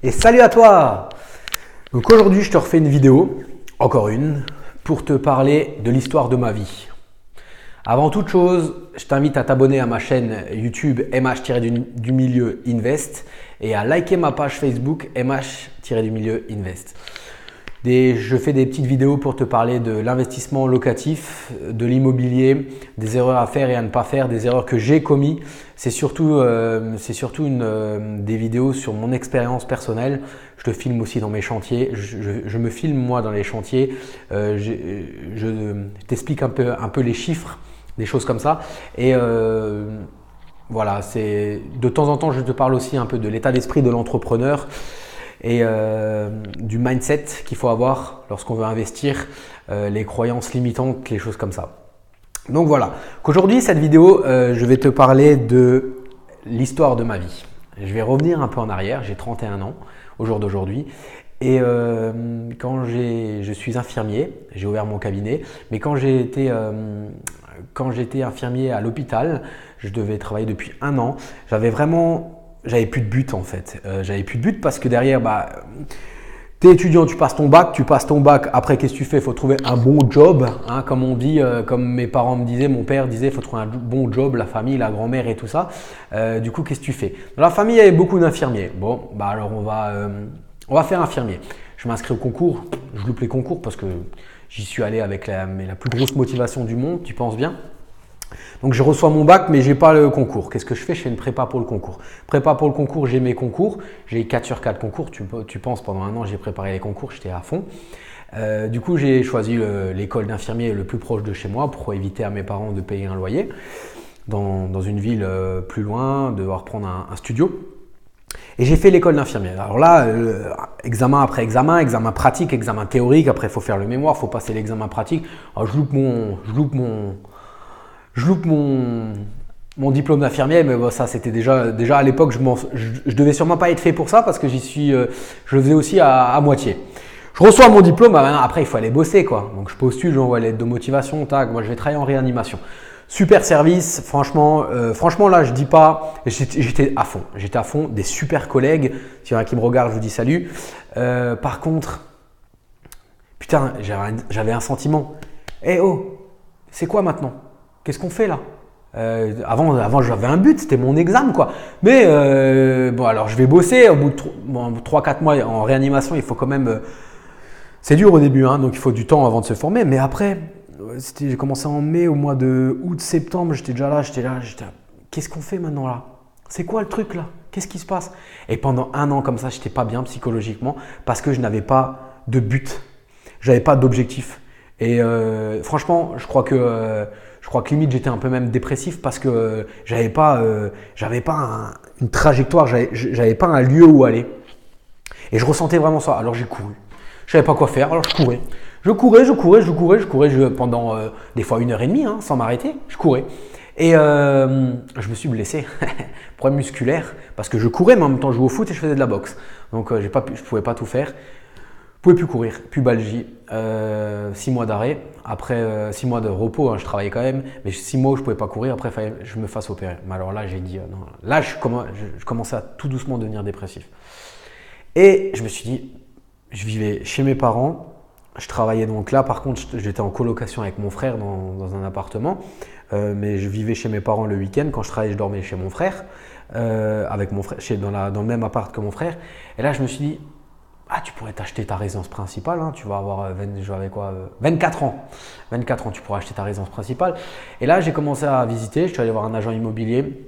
Et salut à toi! Donc aujourd'hui, je te refais une vidéo, encore une, pour te parler de l'histoire de ma vie. Avant toute chose, je t'invite à t'abonner à ma chaîne YouTube MH-du-milieu Invest et à liker ma page Facebook MH-du-milieu Invest. Je fais des petites vidéos pour te parler de l'investissement locatif, de l'immobilier, des erreurs à faire et à ne pas faire, des erreurs que j'ai commises. C'est surtout des vidéos sur mon expérience personnelle. Je te filme aussi dans mes chantiers. Je me filme moi dans les chantiers. Je t'explique un peu les chiffres, des choses comme ça. Et voilà, de temps en temps, je te parle aussi un peu de l'état d'esprit de l'entrepreneur et du mindset qu'il faut avoir lorsqu'on veut investir, les croyances limitantes, les choses comme ça. Donc voilà, qu'aujourd'hui cette vidéo, je vais te parler de l'histoire de ma vie. Je vais revenir un peu en arrière, j'ai 31 ans au jour d'aujourd'hui et quand je suis infirmier, j'ai ouvert mon cabinet, mais quand j'étais infirmier à l'hôpital, je devais travailler depuis 1 an, j'avais plus de but en fait. J'avais plus de but parce que derrière, tu es étudiant, tu passes ton bac, après qu'est-ce que tu fais? Il faut trouver un bon job, hein, comme on dit, comme mes parents me disaient, mon père disait, il faut trouver un bon job, la famille, la grand-mère et tout ça. Du coup, qu'est-ce que tu fais? Dans la famille, il y avait beaucoup d'infirmiers. Bon, alors on va faire infirmier. Je m'inscris au concours, je loupe les concours parce que j'y suis allé avec la plus grosse motivation du monde, tu penses bien? Donc je reçois mon bac mais je n'ai pas le concours. Qu'est-ce que je fais? Je fais une prépa pour le concours. Prépa pour le concours, j'ai mes concours. J'ai 4 sur 4 concours. Tu penses pendant 1 an j'ai préparé les concours, j'étais à fond. Du coup j'ai choisi l'école d'infirmier le plus proche de chez moi pour éviter à mes parents de payer un loyer dans une ville plus loin, devoir prendre un studio. Et j'ai fait l'école d'infirmier. Alors là, examen après examen, examen pratique, examen théorique. Après il faut faire le mémoire, il faut passer l'examen pratique. Alors, je loupe mon diplôme d'infirmier, mais bon, ça c'était déjà à l'époque, je devais sûrement pas être fait pour ça parce que je le faisais aussi à moitié. Je reçois mon diplôme, après il faut aller bosser quoi. Donc je postule, j'envoie lettre de motivation, tac, moi je vais travailler en réanimation. Super service, franchement là je dis pas, j'étais à fond, des super collègues. S'il y en a qui me regardent, je vous dis salut. Par contre, putain, j'avais un sentiment. Eh oh, c'est quoi maintenant? Qu'est-ce qu'on fait là? Avant j'avais un but, c'était mon examen quoi. Mais bon alors je vais bosser au bout de 3-4 mois en réanimation, il faut quand même… c'est dur au début, hein, donc il faut du temps avant de se former. Mais après, j'ai commencé en mai, au mois de août-septembre, j'étais là, qu'est-ce qu'on fait maintenant là? C'est quoi le truc là? Qu'est-ce qui se passe? Et pendant 1 an comme ça, j'étais pas bien psychologiquement parce que je n'avais pas de but, j'avais pas d'objectif. Et franchement, je crois que limite j'étais un peu même dépressif parce que j'avais pas une trajectoire, j'avais pas un lieu où aller. Et je ressentais vraiment ça. Alors j'ai couru. Je savais pas quoi faire, alors je courais. Je courais pendant des fois 1h30 hein, sans m'arrêter. Je courais. Et je me suis blessé, problème musculaire, parce que je courais mais en même temps je jouais au foot et je faisais de la boxe. Donc je pouvais pas tout faire. Je pouvais plus courir, pubalgie, 6 mois d'arrêt, après 6 mois de repos, hein, je travaillais quand même, mais 6 mois où je pouvais pas courir, après il fallait que je me fasse opérer. Mais alors là j'ai dit non, là je commençais à tout doucement devenir dépressif. Et je me suis dit, je vivais chez mes parents, je travaillais donc là, par contre j'étais en colocation avec mon frère dans un appartement, mais je vivais chez mes parents le week-end, quand je travaillais je dormais chez mon frère, avec mon frère, dans le même appart que mon frère, et là je me suis dit, ah, tu pourrais t'acheter ta résidence principale, hein, tu vas avoir 24 ans. 24 ans, tu pourras acheter ta résidence principale. Et là, j'ai commencé à visiter, je suis allé voir un agent immobilier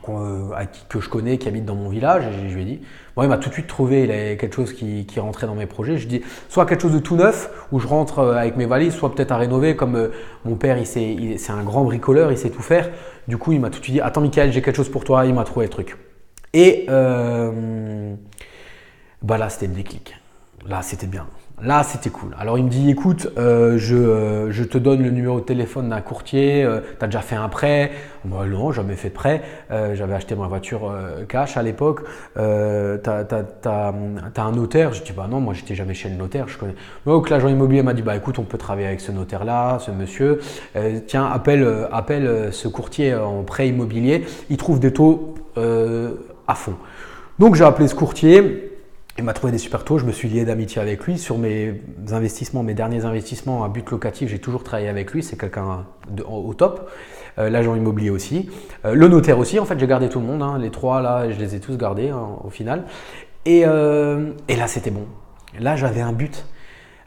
que je connais, qui habite dans mon village. Et je lui ai dit, bon, il m'a tout de suite trouvé, il avait quelque chose qui rentrait dans mes projets. Je dis, soit quelque chose de tout neuf, où je rentre avec mes valises, soit peut-être à rénover, comme mon père, c'est un grand bricoleur, il sait tout faire. Du coup, il m'a tout de suite dit, attends Michael, j'ai quelque chose pour toi, il m'a trouvé le truc. Et… là, c'était le déclic. Là, c'était bien. Là, c'était cool. Alors, il me dit, écoute, je te donne le numéro de téléphone d'un courtier. Tu as déjà fait un prêt? Moi, non, jamais fait de prêt. J'avais acheté ma voiture cash à l'époque. T'as un notaire? Je dis, bah non, moi, j'étais jamais chez le notaire. Je connais. Donc, l'agent immobilier m'a dit, bah écoute, on peut travailler avec ce notaire-là, ce monsieur. Tiens, appelle ce courtier en prêt immobilier. Il trouve des taux à fond. Donc, j'ai appelé ce courtier. Il m'a trouvé des super taux, je me suis lié d'amitié avec lui. Sur mes investissements, mes derniers investissements à but locatif, j'ai toujours travaillé avec lui, c'est quelqu'un au top. L'agent immobilier aussi. Le notaire aussi, en fait, j'ai gardé tout le monde. Hein. Les trois, là, je les ai tous gardés au final. Et là, c'était bon. Là, j'avais un but.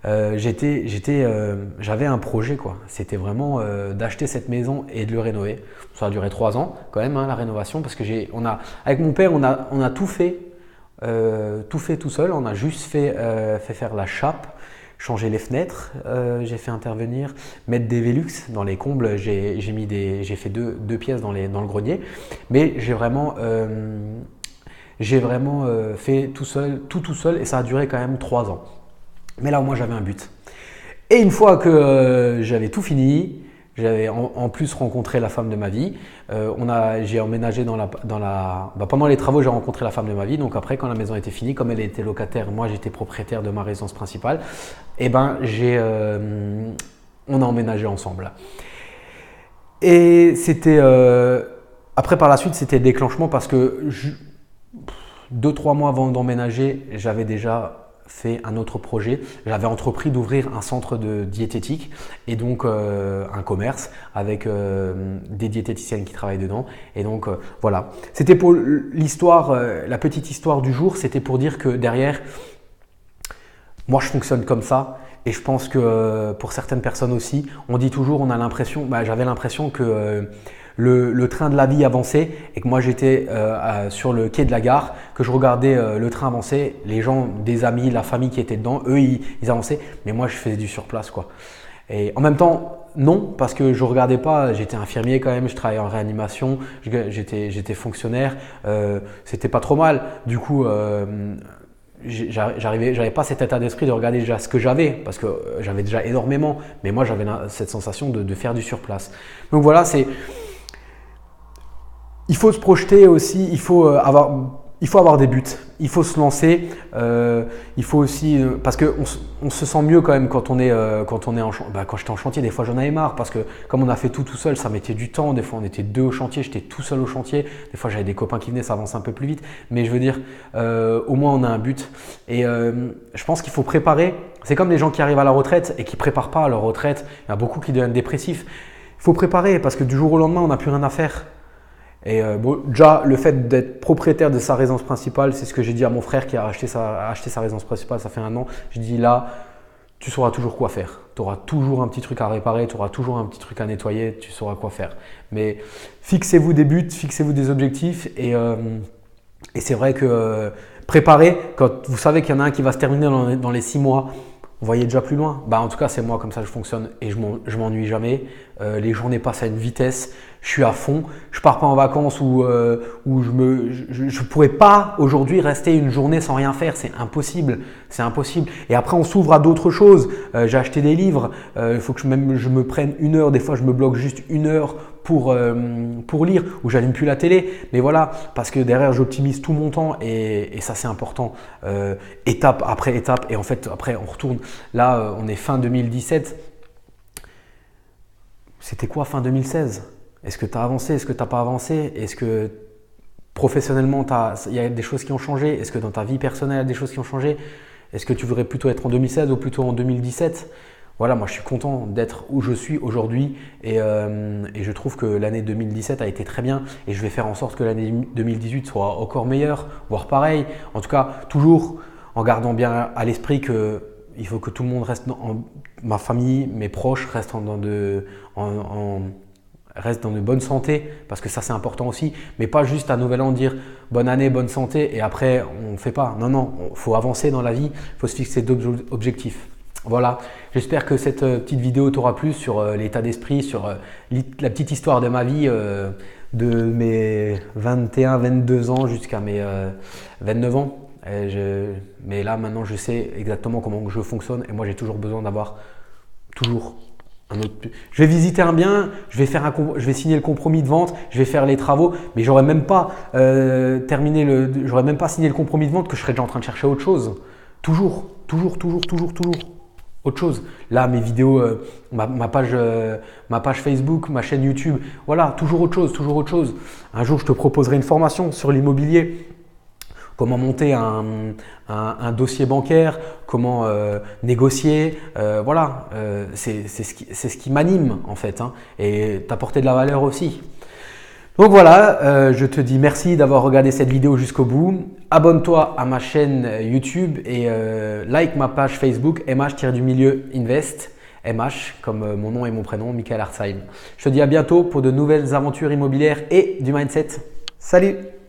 J'avais un projet, quoi. C'était vraiment d'acheter cette maison et de le rénover. Ça a duré 3 ans quand même, hein, la rénovation, parce que avec mon père, on a tout fait tout seul. On a juste fait faire la chape, changer les fenêtres. J'ai fait intervenir, mettre des Velux dans les combles. J'ai fait deux pièces dans le grenier, mais j'ai vraiment fait tout seul, et ça a duré quand même 3 ans. Mais là, au moins, j'avais un but. Et une fois que j'avais tout fini, j'avais en plus rencontré la femme de ma vie. J'ai emménagé pendant les travaux, j'ai rencontré la femme de ma vie. Donc après, quand la maison était finie, comme elle était locataire, moi j'étais propriétaire de ma résidence principale. Et on a emménagé ensemble. Et c'était après, par la suite, c'était le déclenchement parce que 2-3 mois avant d'emménager, j'avais déjà fait un autre projet. J'avais entrepris d'ouvrir un centre de diététique et donc un commerce avec des diététiciennes qui travaillent dedans. Et donc voilà, c'était pour l'histoire, la petite histoire du jour. C'était pour dire que derrière, moi je fonctionne comme ça. Et je pense que pour certaines personnes aussi, on dit toujours, j'avais l'impression que le train de la vie avançait et que moi j'étais sur le quai de la gare, que je regardais le train avancer, les gens, des amis, la famille qui étaient dedans, eux ils avançaient, mais moi je faisais du surplace, quoi. Et en même temps, non, parce que je regardais pas, j'étais infirmier quand même, je travaillais en réanimation, j'étais fonctionnaire, c'était pas trop mal. Du coup, j'avais pas cet état d'esprit de regarder déjà ce que j'avais, parce que j'avais déjà énormément, mais moi j'avais cette sensation de faire du surplace. Donc voilà, il faut se projeter aussi, il faut avoir des buts, il faut se lancer, il faut aussi parce qu'on se sent mieux quand même quand on est en chantier. Quand j'étais en chantier, des fois j'en avais marre parce que comme on a fait tout seul, ça mettait du temps. Des fois on était 2 au chantier, j'étais tout seul au chantier. Des fois j'avais des copains qui venaient, ça avance un peu plus vite. Mais je veux dire, au moins on a un but. Et je pense qu'il faut préparer. C'est comme les gens qui arrivent à la retraite et qui préparent pas à leur retraite. Il y a beaucoup qui deviennent dépressifs. Il faut préparer parce que du jour au lendemain on n'a plus rien à faire. Et déjà, le fait d'être propriétaire de sa résidence principale, c'est ce que j'ai dit à mon frère qui a acheté sa résidence principale, ça fait 1 an. Je dis là, tu sauras toujours quoi faire. Tu auras toujours un petit truc à réparer, tu auras toujours un petit truc à nettoyer, tu sauras quoi faire. Mais fixez-vous des buts, fixez-vous des objectifs et c'est vrai que préparer, quand vous savez qu'il y en a un qui va se terminer dans les 6 mois, vous voyez déjà plus loin. En tout cas, c'est moi, comme ça je fonctionne et je m'ennuie jamais. Les journées passent à une vitesse, je suis à fond. Je pars pas en vacances où je pourrais pas aujourd'hui rester une journée sans rien faire. C'est impossible. Et après, on s'ouvre à d'autres choses. J'ai acheté des livres. Il faut que je me prenne 1 heure. Des fois, je me bloque juste 1 heure pour lire ou j'allume plus la télé. Mais voilà, parce que derrière, j'optimise tout mon temps et ça, c'est important. Étape après étape. Et en fait, après, on retourne. Là, on est fin 2017. C'était quoi fin 2016? Est-ce que tu as avancé? Est-ce que tu n'as pas avancé? Est-ce que professionnellement, il y a des choses qui ont changé? Est-ce que dans ta vie personnelle, il y a des choses qui ont changé? Est-ce que tu voudrais plutôt être en 2016 ou plutôt en 2017? Voilà, moi je suis content d'être où je suis aujourd'hui et je trouve que l'année 2017 a été très bien et je vais faire en sorte que l'année 2018 soit encore meilleure, voire pareil. En tout cas, toujours en gardant bien à l'esprit que il faut que tout le monde reste ma famille, mes proches restent dans de bonne santé, parce que ça c'est important aussi, mais pas juste à Nouvel An dire bonne année, bonne santé et après on ne fait pas. Non, il faut avancer dans la vie, il faut se fixer d'autres objectifs. Voilà, j'espère que cette petite vidéo t'aura plu sur l'état d'esprit, sur la petite histoire de ma vie de mes 21-22 ans jusqu'à mes 29 ans. Mais là maintenant je sais exactement comment je fonctionne et moi j'ai toujours besoin d'avoir toujours un autre. Je vais visiter un bien, je vais signer le compromis de vente, je vais faire les travaux, mais j'aurais même pas j'aurais même pas signé le compromis de vente que je serais déjà en train de chercher autre chose. Toujours autre chose. Là, mes vidéos, ma page Facebook, ma chaîne YouTube, voilà, toujours autre chose. Un jour, je te proposerai une formation sur l'immobilier. comment monter un dossier bancaire, comment négocier. Voilà, c'est ce qui m'anime en fait, hein, et t'apporter de la valeur aussi. Donc voilà, je te dis merci d'avoir regardé cette vidéo jusqu'au bout. Abonne-toi à ma chaîne YouTube et like ma page Facebook MH-Invest. MH comme mon nom et mon prénom, Michael Hartzheim. Je te dis à bientôt pour de nouvelles aventures immobilières et du mindset. Salut!